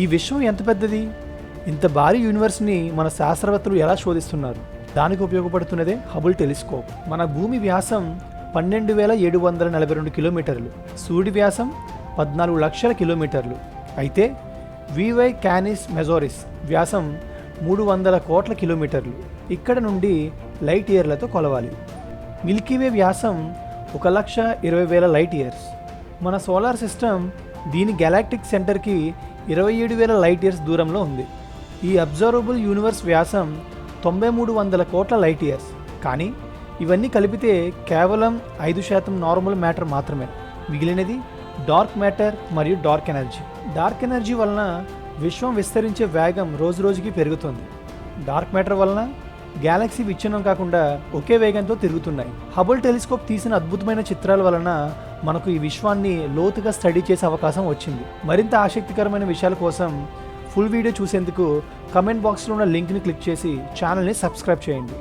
ఈ విశ్వం ఎంత పెద్దది? ఇంత భారీ యూనివర్స్ని మన శాస్త్రవేత్తలు ఎలా శోధిస్తున్నారు? దానికి ఉపయోగపడుతున్నదే హబుల్ టెలిస్కోప్. మన భూమి వ్యాసం 12,742 కిలోమీటర్లు, సూర్యుడి వ్యాసం 14 లక్షల కిలోమీటర్లు. అయితే వివై క్యానిస్ మెజోరిస్ వ్యాసం 300 కోట్ల కిలోమీటర్లు. ఇక్కడ నుండి లైట్ ఇయర్లతో కొలవాలి. మిల్కీవే వ్యాసం 1,20,000 లైట్ ఇయర్స్. మన సోలార్ సిస్టమ్ దీని గెలాక్టిక్ సెంటర్కి 27,000 లైట్ ఇయర్స్ దూరంలో ఉంది. ఈ అబ్జర్వబుల్ యూనివర్స్ వ్యాసం 9,300 కోట్ల లైట్ ఇయర్స్. కానీ ఇవన్నీ కలిపితే కేవలం 5% నార్మల్ మ్యాటర్ మాత్రమే. మిగిలినది డార్క్ మ్యాటర్ మరియు డార్క్ ఎనర్జీ. డార్క్ ఎనర్జీ వలన విశ్వం విస్తరించే వేగం రోజు రోజుకి పెరుగుతుంది. డార్క్ మ్యాటర్ వలన గ్యాలక్సీ విచ్ఛిన్నం కాకుండా ఒకే వేగంతో తిరుగుతున్నాయి. హబుల్ టెలిస్కోప్ తీసిన అద్భుతమైన చిత్రాల వలన మనకు ఈ విశ్వాన్ని లోతుగా స్టడీ చేసే అవకాశం వచ్చింది. మరింత ఆసక్తికరమైన విషయాల కోసం ఫుల్ వీడియో చూసేందుకు కమెంట్ బాక్స్లో ఉన్న లింక్ని క్లిక్ చేసి ఛానల్ని సబ్స్క్రైబ్ చేయండి.